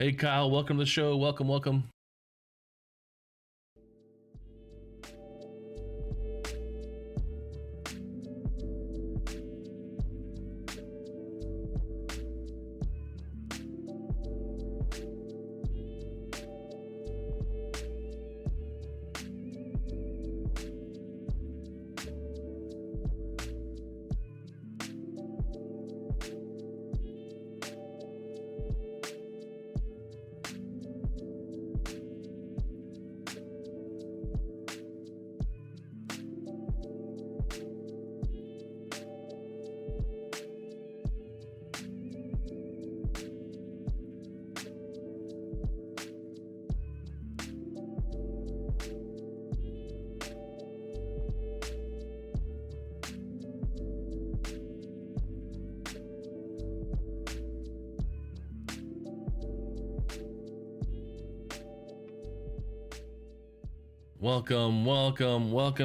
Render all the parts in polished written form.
Hey Kyle, welcome to the show. Welcome. Welcome.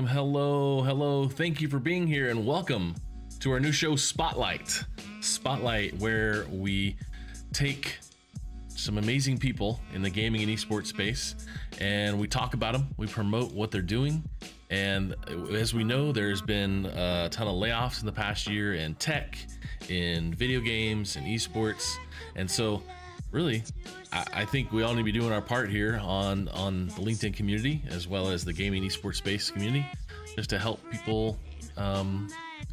Hello. Thank you for being here and welcome to our new show, Spotlight. Spotlight, where we take some amazing people in the gaming and esports space and we talk about them, we promote what they're doing. And as we know, there's been a ton of layoffs in the past year in tech, in video games, and esports. And so really, I think we all need to be doing our part here on the LinkedIn community, as well as the gaming esports space community, just to help people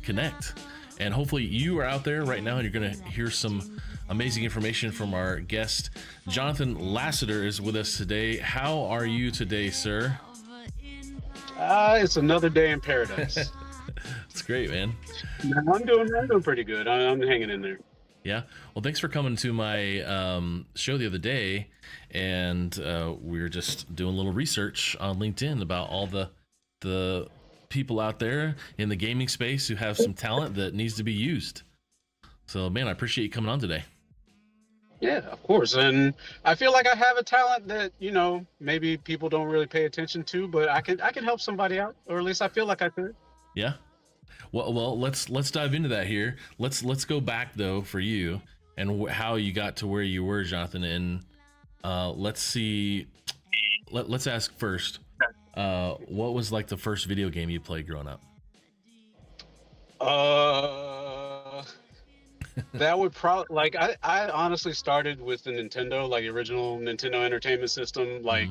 connect. And hopefully you are out there right now and you're going to hear some amazing information from our guest. Jonathan Lassiter is with us today. How are you today, sir? It's another day in paradise. It's great, man. I'm doing pretty good. I'm hanging in there. Yeah. Well, thanks for coming to my show the other day. And we were just doing a little research on LinkedIn about all the people out there in the gaming space who have some talent that needs to be used. So, man, I appreciate you coming on today. Yeah, of course. And I feel like I have a talent that, maybe people don't really pay attention to, but I can help somebody out, or at least I feel like I could. Yeah. Well, let's dive into that here. Let's go back though for you and how you got to where you were, Jonathan. And let's see. Let's ask first. What was like the first video game you played growing up? That would probably I honestly started with the Nintendo, like the original Nintendo Entertainment System. Like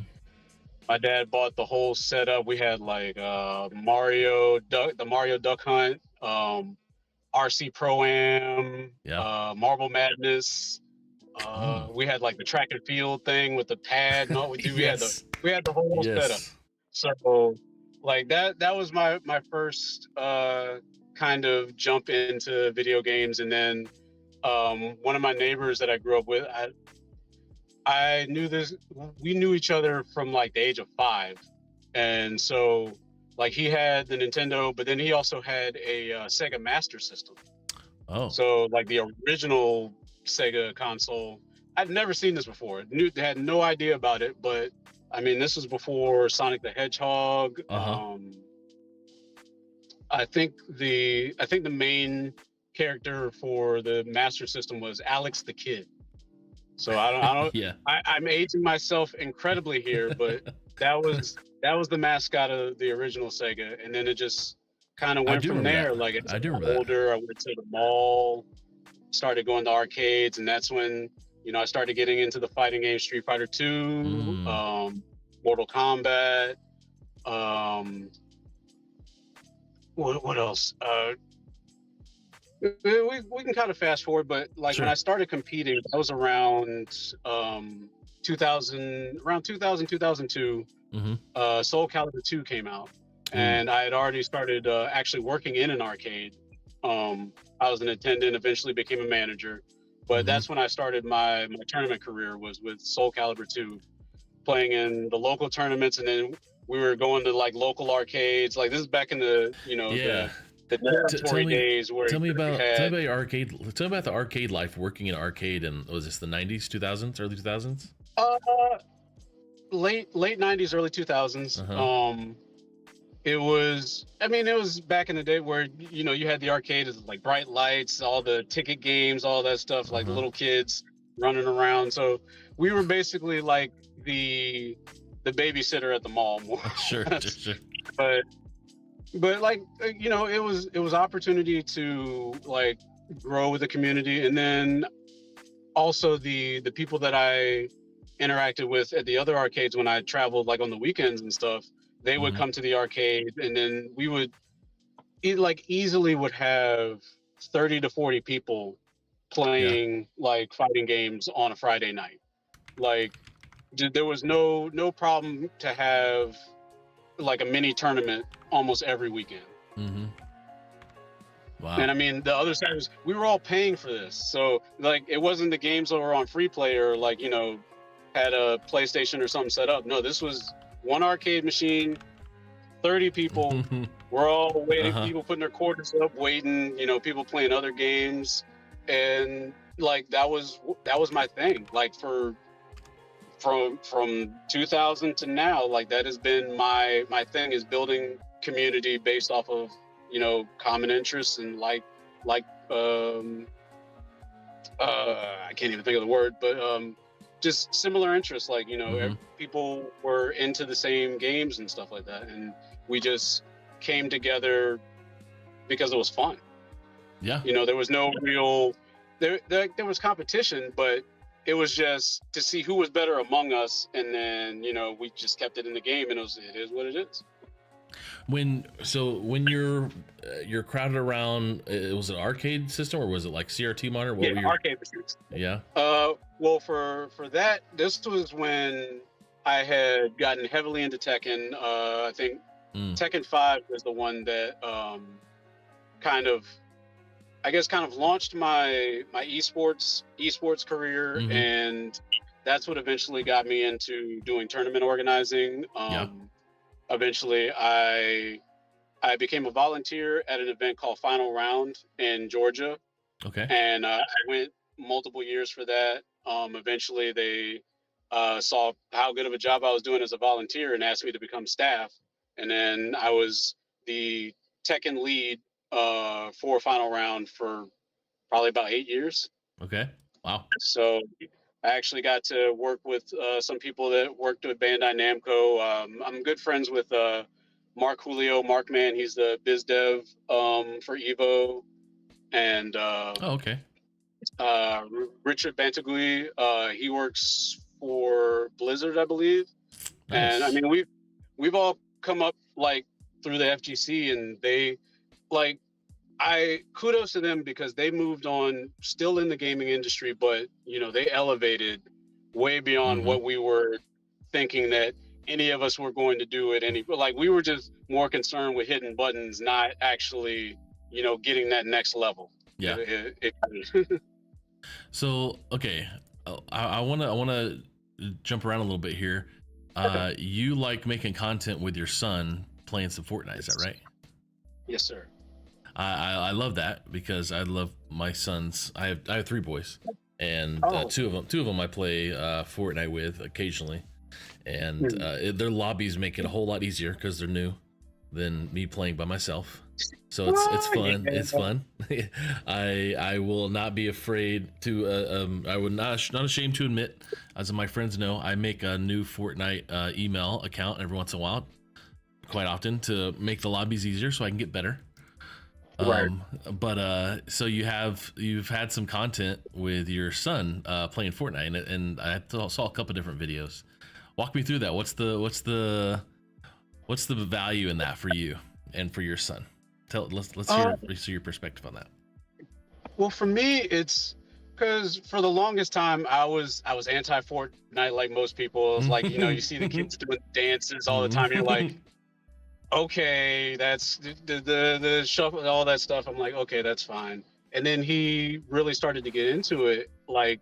my dad bought the whole setup. We had like the Mario Duck Hunt, RC Pro-Am, Marble Madness. We had like the track and field thing with the pad and all we do. We had the whole setup. So like that was my first kind of jump into video games. And then one of my neighbors that I grew up with, we knew each other from like the age of 5. And so like he had the Nintendo, but then he also had a Sega Master System. Oh. So like the original Sega console, I'd never seen this before. Had no idea about it, but I mean, this was before Sonic the Hedgehog. I think the main character for the Master System was Alex the Kid. So I don't. Yeah. I'm aging myself incredibly here, but that was the mascot of the original Sega, and then it just kind of went from there. That. Like as I got older, I went to the mall, started going to arcades, and that's when I started getting into the fighting game, Street Fighter 2, Mortal Kombat. What else? We can kind of fast forward, but like when I started competing, that was around 2000, 2002. Soul Calibur 2 came out, and I had already started actually working in an arcade. I was an attendant, eventually became a manager, but that's when I started my tournament career, was with Soul Calibur 2, playing in the local tournaments, and then we were going to like local arcades. Like this is back in the the territory days where tell me about your arcade. Tell me about the arcade life, working in arcade, and was this the 90s, 2000s, early 2000s? Late 90s, early 2000s. It was back in the day where you had the arcade, like bright lights, all the ticket games, all that stuff, like the little kids running around. So we were basically like the babysitter at the mall more Sure, or less. sure. But like you know, it was opportunity to like grow with the community, and then also the people that I interacted with at the other arcades when I traveled like on the weekends and stuff. They would Mhm. come to the arcade, and then we would easily would have 30 to 40 people Yeah. playing like fighting games on a Friday night. Like there was no problem to have like a mini tournament almost every weekend. Mhm. And Wow. I mean, the other side was we were all paying for this, so like it wasn't the games that were on free play or like you know had a PlayStation or something set up. No, this was one arcade machine, 30 people. We're all waiting. Uh-huh. People putting their quarters up, waiting. You know, people playing other games, and like that was my thing. Like from 2000 to now, like that has been my thing is building community based off of you know common interests and like I can't even think of the word, but just similar interests. Like you know, Mhm. people were into the same games and stuff like that, and we just came together because it was fun. Yeah. You know, there was no real there was competition, but it was just to see who was better among us, and then you know we just kept it in the game, and it is what it is. When you're crowded around, it was an arcade system or was it like CRT monitor? What Yeah, were your? arcade machines. Yeah. Well, for that, this was when I had gotten heavily into Tekken. I think Mm. Tekken 5 was the one that kind of, I guess, kind of launched my esports career, Mm-hmm. and that's what eventually got me into doing tournament organizing. Yeah. Eventually, I became a volunteer at an event called Final Round in Georgia, Okay. and I went multiple years for that. Eventually, they saw how good of a job I was doing as a volunteer and asked me to become staff. And then I was the Tekken lead for Final Round for probably about 8 years. Okay. Wow. So I actually got to work with some people that worked with Bandai Namco. I'm good friends with Mark Julio, Markman. He's the biz dev for Evo, and Oh, okay. Richard Bantagui. He works for Blizzard, I believe. And I Nice. mean, we've all come up like through the FGC, and they like I kudos to them because they moved on, still in the gaming industry, but you know they elevated way beyond Mm-hmm. what we were thinking that any of us were going to do at any. Like we were just more concerned with hitting buttons, not actually, you know, getting that next level. Yeah. It So okay, I wanna jump around a little bit here. You like making content with your son playing some Fortnite, is that right? Yes, sir. I love that because I love my sons. I have three boys, and Oh, two of them I play Fortnite with occasionally, and their lobbies make it a whole lot easier because they're new than me playing by myself. So it's fun. It's fun. I will not be afraid to. I would not ashamed to admit, as my friends know, I make a new Fortnite email account every once in a while, quite often to make the lobbies easier so I can get better. right. But so you've had some content with your son playing Fortnite, and I saw a couple different videos. Walk me through that. What's the value in that for you and for your son? Let's hear your perspective on that. Well, for me, it's because for the longest time I was anti Fortnite, like most people. It was like you know you see the kids doing dances all the time. You're like, okay, that's the shuffle, all that stuff. I'm like, okay, that's fine. And then he really started to get into it, like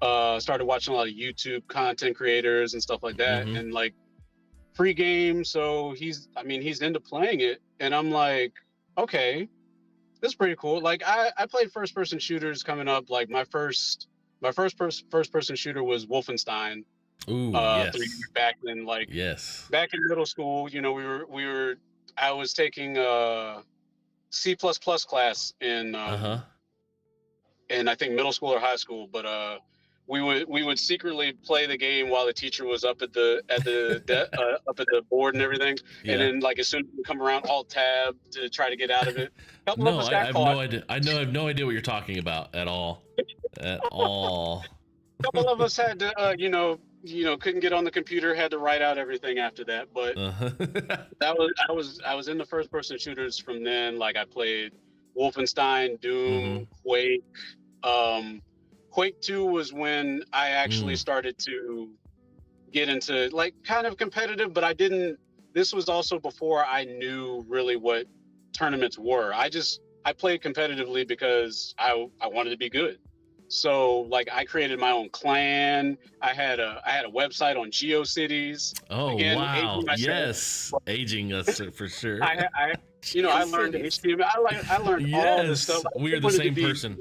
started watching a lot of YouTube content creators and stuff like that, Mm-hmm. and like free games. So he's into playing it, and I'm like, okay, that's pretty cool. Like I played first person shooters coming up. Like first person shooter was Wolfenstein. Ooh, 3 years yes, back then, like yes. back in middle school, you know, we were I was taking C++ class Uh huh. in I think middle school or high school, but we would secretly play the game while the teacher was up at up at the board and everything, and Yeah. then like as soon as we come around, alt tab to try to get out of it. A couple of No, us I got have caught. no idea. I have no idea what you're talking about at all. At all. Couple of us had to, couldn't get on the computer, had to write out everything after that. But Uh-huh. I was in the first person shooters from then. Like I played Wolfenstein, Doom, Quake. Quake 2 was when I actually started to get into like kind of competitive, but I didn't. This was also before I knew really what tournaments were. I played competitively because I wanted to be good. So like I created my own clan. I had a website on GeoCities. Oh, Again, aging wow. myself. Yes. Aging us for sure. I learned HTML. I learned all this stuff. We are the same person.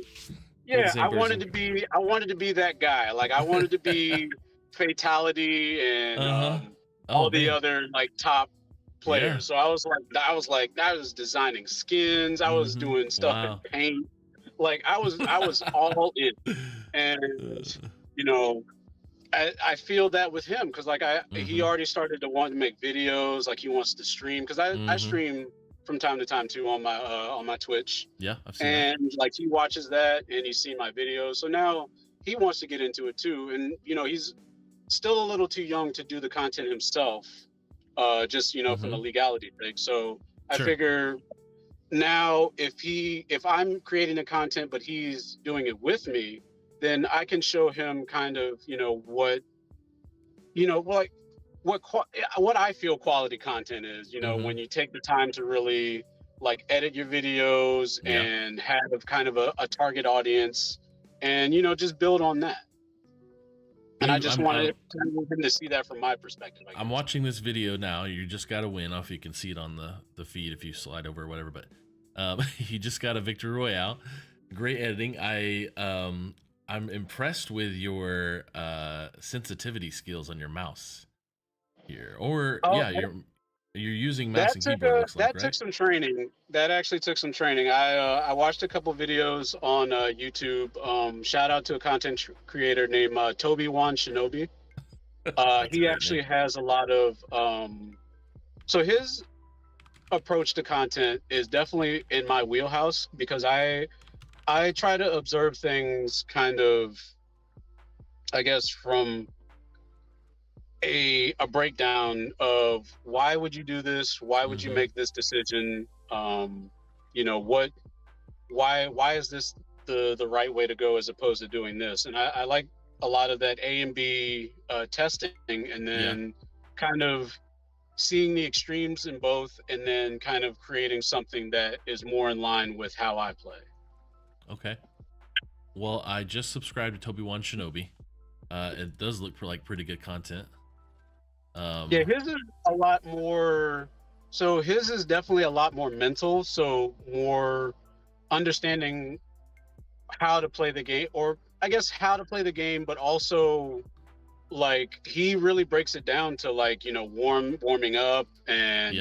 Yeah, I wanted to be that guy. Like I wanted to be Fatality and all the other like top players. Yeah. So I was designing skins. I was doing stuff in paint. Like I was all in. And I feel that with him because like he already started to want to make videos. Like he wants to stream because I stream from time to time too on my Twitch. Yeah, I've seen And that. like he watches that and he's seen my videos. So now he wants to get into it too. And he's still a little too young to do the content himself. Just from the legality thing. So I figure now if I'm creating the content but he's doing it with me, then I can show him kind of what I feel quality content is. When you take the time to really like edit your videos and have kind of a target audience and just build on that. And I just wanted him to see that from my perspective. I'm watching this video now. You just got a win. I don't know if you can see it on the feed if you slide over or whatever, but you just got a victory royale. Great editing. I'm impressed with your sensitivity skills on your mouse here. Or you're using mouse and keyboard. Looks like, that took some training. That actually took some training. I watched a couple videos on YouTube. Shout out to a content creator named Toby Wan Shinobi. He actually has a lot of so his approach to content is definitely in my wheelhouse because I try to observe things kind of, I guess, from a breakdown of why would you do this? Why would you make this decision? Why is this the right way to go as opposed to doing this? And I like a lot of that A and B testing, and then kind of seeing the extremes in both, and then kind of creating something that is more in line with how I play. Okay. Well, I just subscribed to Toby Wan Shinobi. It does look for like pretty good content. His is a lot more. So his is definitely a lot more mental. So more understanding how to play the game, or I guess how to play the game, but also like he really breaks it down to like warming up and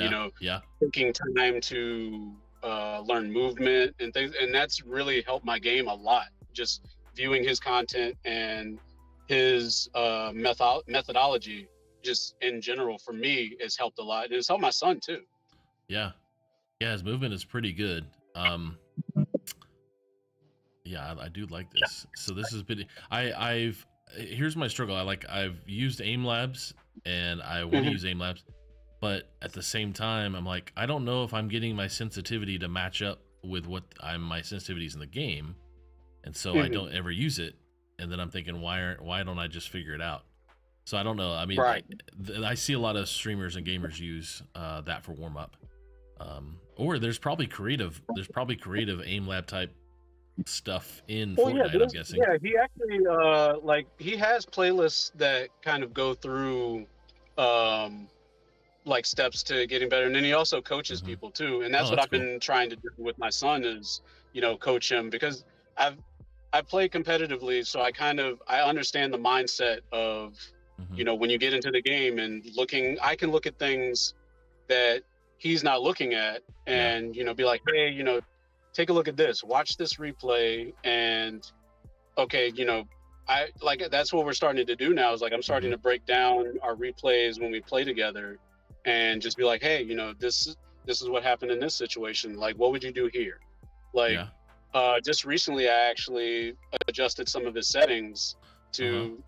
taking time to learn movement and things, and that's really helped my game a lot. Just viewing his content and his methodology just in general for me has helped a lot. It's helped my son too. Yeah, his movement is pretty good. I do like this. So this is pretty. Here's my struggle. I've used aim labs and I want to use aim labs, but at the same time I'm like, I don't know if I'm getting my sensitivity to match up with what my sensitivities in the game, and so I don't ever use it. And then I'm thinking, why don't I just figure it out? So I don't know. I mean, I see a lot of streamers and gamers use that for warm up, or there's probably creative aim lab type stuff in Fortnite. I'm guessing. Yeah, he actually he has playlists that kind of go through like steps to getting better, and then he also coaches people too. And that's what I've been trying to do with my son is coach him, because I play competitively, so I understand the mindset of when you get into the game and I can look at things that he's not looking at and be like, hey, take a look at this, watch this replay, and okay, I like that's what we're starting to do now. Is like I'm starting Mm-hmm. to break down our replays when we play together, and just be like, hey, this is what happened in this situation. Like, what would you do here? Like, Yeah. just recently, I actually adjusted some of his settings Uh-huh. to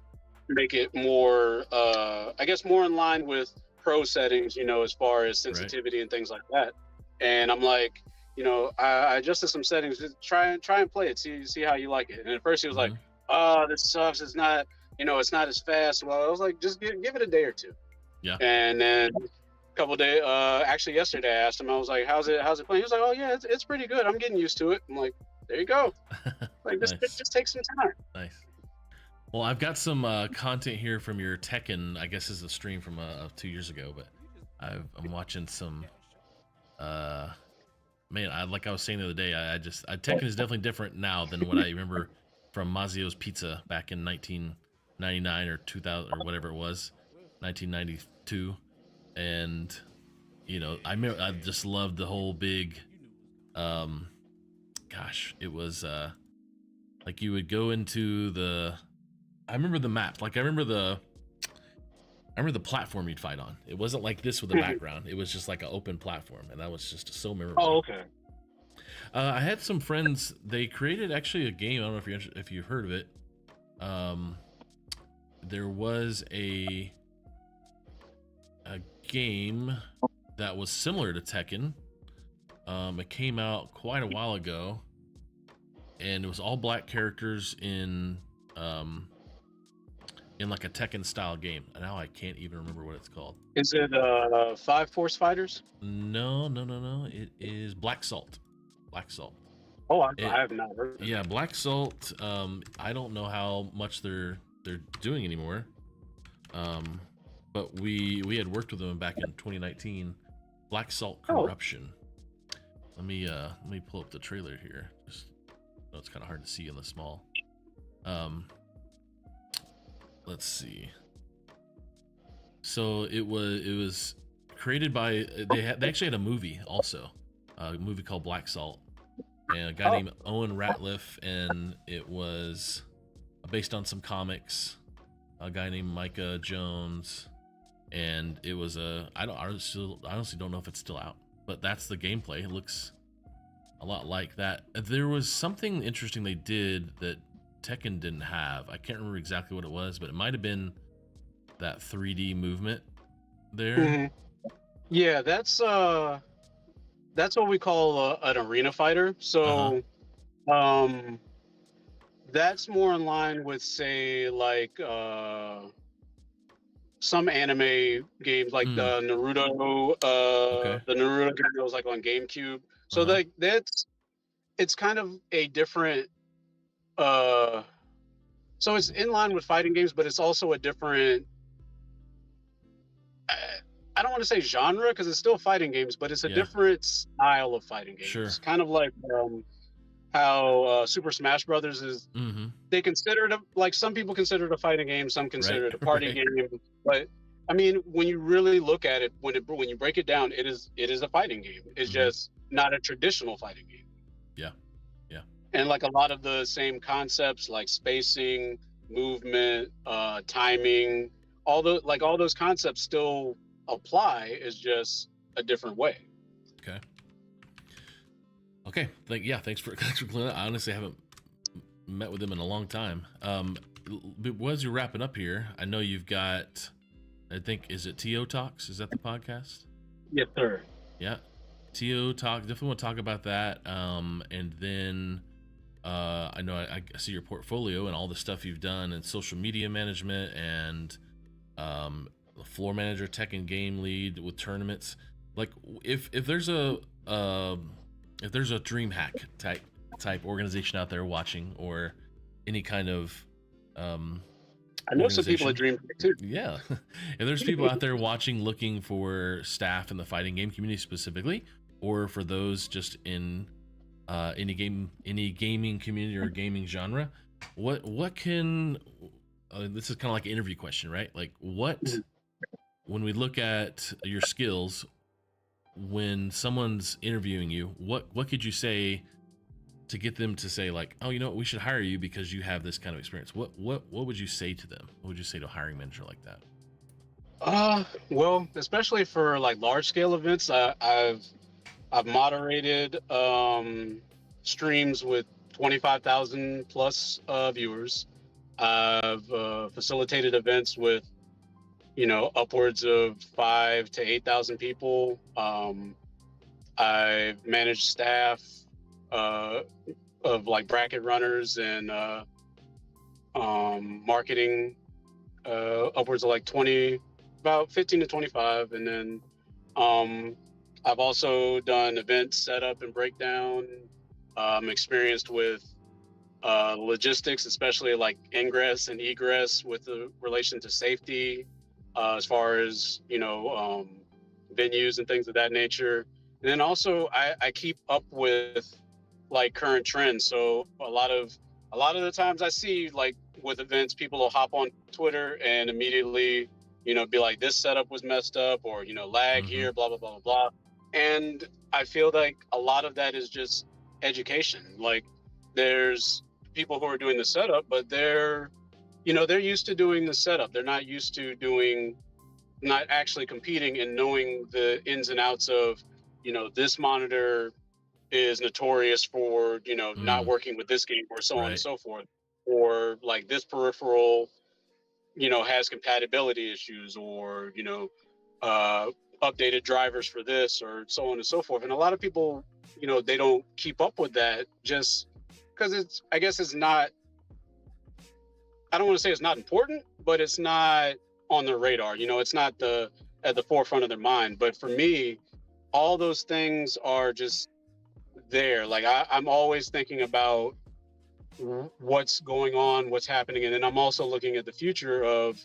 make it more, I guess, more in line with pro settings. As far as Right. sensitivity and things like that. And I'm like, I adjusted some settings. Just try and play it. See how you like it. And at first he was like, Mm-hmm. oh, this sucks. It's not, it's not as fast. Well, I was like, just give it a day or two. Yeah. And then a couple days, actually yesterday, I asked him. I was like, how's it playing? He was like, oh yeah, it's pretty good. I'm getting used to it. I'm like, there you go. Like, Nice. just take some time. Nice. Well, I've got some content here from your Tekken. I guess is a stream from 2 years ago, but I'm watching some. Man, like I was saying the other day, Tekken is definitely different now than what I remember from Mazio's Pizza back in 1999 or 2000 or whatever it was, 1992, and I just loved the whole big, gosh, it was like you would go into the. I remember the map, like I remember the platform you'd fight on. It wasn't like this with a background. It was just like an open platform, and that was just so memorable. Oh, okay. I had some friends. They created actually a game. I don't know if you've heard of it. There was a game that was similar to Tekken. It came out quite a while ago, and it was all black characters in like a Tekken style game. And now I can't even remember what it's called. Is it 5 Force Fighters? No. It is Black Salt. Black Salt. Oh, I have not heard of it. Yeah, Black Salt. I don't know how much they're doing anymore. But we had worked with them back in 2019. Black Salt Corruption. Let me pull up the trailer here. It's kind of hard to see in the small. Let's see. So it was created by they actually had a movie also, a movie called Black Salt, and a guy named Owen Ratliff, and it was based on some comics. A guy named Micah Jones, and it was I honestly don't know if it's still out, but that's the gameplay. It looks a lot like that. There was something interesting they did that Tekken didn't have. I can't remember exactly what it was, but it might have been that 3D movement there. Mm-hmm. Yeah, that's what we call an arena fighter. So, that's more in line with, say, like some anime games, like the Naruto, the Naruto game that was like on GameCube. So like it's kind of a different. So it's in line with fighting games, but it's also a different. I don't want to say genre because it's still fighting games, but it's a different style of fighting games. Sure. Kind of like how Super Smash Brothers is. They consider it like some people consider it a fighting game, some consider it a party game. But I mean, when you really look at it, when you break it down, it is a fighting game. It's just not a traditional fighting game. Yeah. And like a lot of the same concepts, like spacing, movement, timing, all those concepts still apply. Is just a different way. Okay. Thanks for clearing that. I honestly haven't met with them in a long time. But as you're wrapping up here, I know you've got, I think, is it TO Talks? Is that the podcast? Yes, sir. Yeah. TO Talk. Definitely want to talk about that. And then I know I see your portfolio and all the stuff you've done and social media management and the floor manager, tech and game lead with tournaments. Like if there's a dream hack type organization out there watching, or any kind of I know some people at Dream Hack too. Yeah. If there's people out there watching looking for staff in the fighting game community specifically, or for those just in any gaming community or gaming genre, what can this is kind of like an interview question, right? Like when we look at your skills, when someone's interviewing you, what could you say to get them to say like, oh, you know what, we should hire you because you have this kind of experience? What would you say to them? What would you say to a hiring manager like that? Well, especially for like large scale events, I've moderated streams with 25,000 plus viewers. I've facilitated events with, you know, upwards of 5 to 8,000 people. I've managed staff uh, of like bracket runners and marketing, upwards of like 20, about 15 to 25. And then I've also done event setup and breakdown. I'm experienced with logistics, especially like ingress and egress with the relation to safety, as far as, you know, venues and things of that nature. And then also I keep up with like current trends. So a lot of the times I see like with events, people will hop on Twitter and immediately, you know, be like, this setup was messed up, or, you know, lag here, blah, blah, blah, blah, blah. And I feel like a lot of that is just education. Like there's people who are doing the setup, but they're, you know, they're used to doing the setup. They're not used to doing, not actually competing and knowing the ins and outs of, you know, this monitor is notorious for, you know, not working with this game, or so on and so forth, or like this peripheral, you know, has compatibility issues, or, you know, updated drivers for this, or so on and so forth. And a lot of people, you know, they don't keep up with that just because it's, I guess it's not, I don't want to say it's not important, but it's not on their radar. You know, it's not at the forefront of their mind. But for me, all those things are just there. Like I'm always thinking about what's going on, what's happening. And then I'm also looking at the future of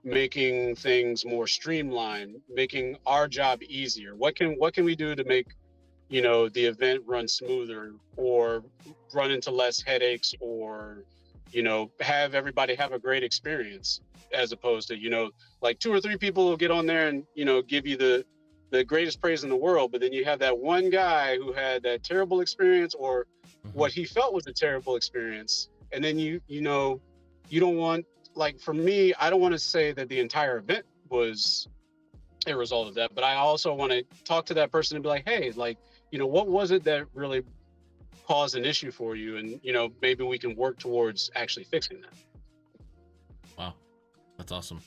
making things more streamlined, making our job easier. What can we do to make, you know, the event run smoother, or run into less headaches, or, you know, have everybody have a great experience, as opposed to, you know, like 2 or 3 people will get on there and, you know, give you the greatest praise in the world, but then you have that one guy who had that terrible experience, or what he felt was a terrible experience. And then you know, you don't want, like for me, I don't want to say that the entire event was a result of that, but I also want to talk to that person and be like, hey, like, you know, what was it that really caused an issue for you? And, you know, maybe we can work towards actually fixing that. Wow, that's awesome.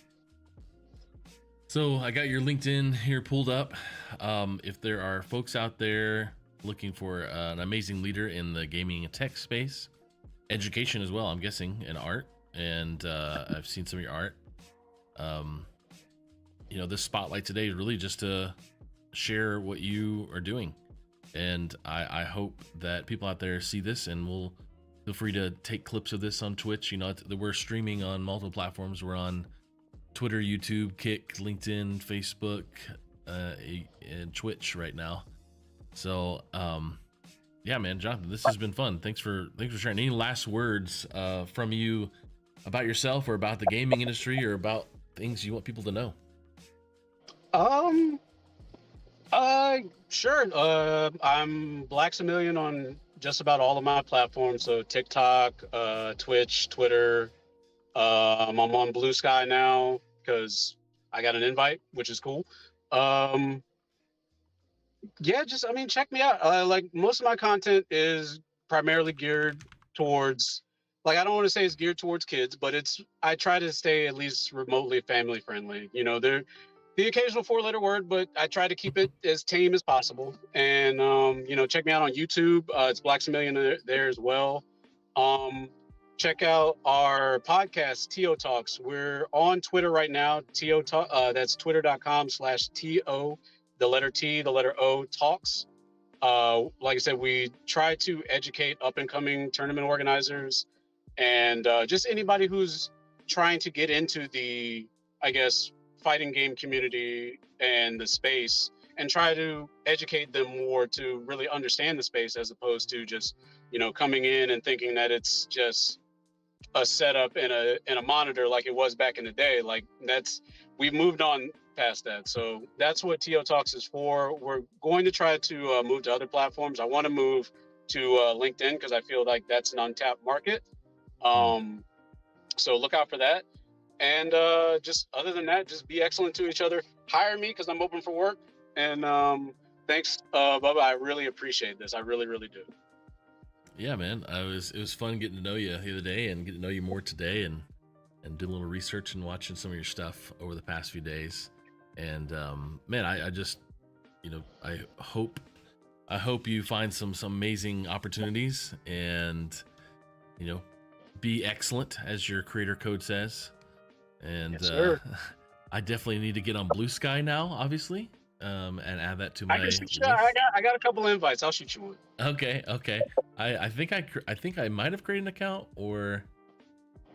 So I got your LinkedIn here pulled up. If there are folks out there looking for an amazing leader in the gaming and tech space, education as well, I'm guessing, and art, and I've seen some of your art. You know, this spotlight today is really just to share what you are doing. And I hope that people out there see this and will feel free to take clips of this on Twitch. You know, we're streaming on multiple platforms. We're on Twitter, YouTube, Kick, LinkedIn, Facebook, and Twitch right now. So, yeah, man, Jonathan, this has been fun. Thanks for sharing. Any last words from you about yourself, or about the gaming industry, or about things you want people to know? Sure. I'm Blacksamillion on just about all of my platforms. So TikTok, Twitch, Twitter. I'm on Blue Sky now because I got an invite, which is cool. Yeah, just, I mean, check me out. Like most of my content is primarily geared towards, like, I don't want to say it's geared towards kids, but I try to stay at least remotely family friendly. You know, the occasional 4-letter word, but I try to keep it as tame as possible. And, you know, check me out on YouTube. It's Blacksamillion there as well. Check out our podcast, TO Talks. We're on Twitter right now. TO Talk. That's twitter.com/TO, the letter T, the letter O, Talks. Like I said, we try to educate up and coming tournament organizers, and just anybody who's trying to get into the, I guess, fighting game community and the space, and try to educate them more to really understand the space, as opposed to just, you know, coming in and thinking that it's just a setup and a monitor like it was back in the day. Like we've moved on past that. So that's what TO Talks is for. We're going to try to move to other platforms. I want to move to LinkedIn because I feel like that's an untapped market. So look out for that. And just other than that, just be excellent to each other. Hire me because I'm open for work. And thanks, Bubba. I really appreciate this. I really, really do. Yeah, man. It was fun getting to know you the other day and getting to know you more today, and did a little research and watching some of your stuff over the past few days. And man, I just, I hope you find some amazing opportunities, and be excellent, as your creator code says. And Yes, I definitely need to get on Blue Sky now, obviously, and add that to my list. I got a couple invites. I'll shoot you one. Okay. I think I might have created an account, or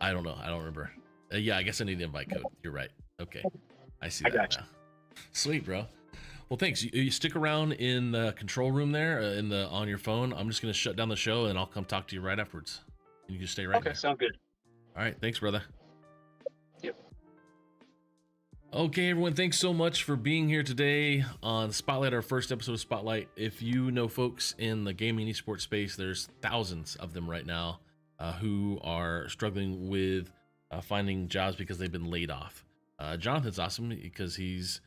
I don't know. I don't remember. Yeah, I guess I need the invite code. You're right. Okay, I see that now. Sweet, bro. Well, thanks. You stick around in the control room there, on your phone. I'm just gonna shut down the show, and I'll come talk to you right afterwards. And you can stay right there. Okay, sounds good. All right, thanks, brother. Yep. Okay, everyone, thanks so much for being here today on Spotlight, our first episode of Spotlight. If you know folks in the gaming esports space, there's thousands of them right now who are struggling with finding jobs because they've been laid off. Jonathan's awesome because he's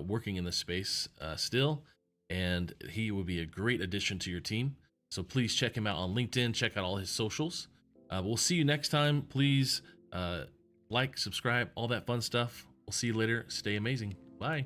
working in this space still, and he will be a great addition to your team. So please check him out on LinkedIn, check out all his socials. We'll see you next time. Please like, subscribe, all that fun stuff. We'll see you later. Stay amazing. Bye.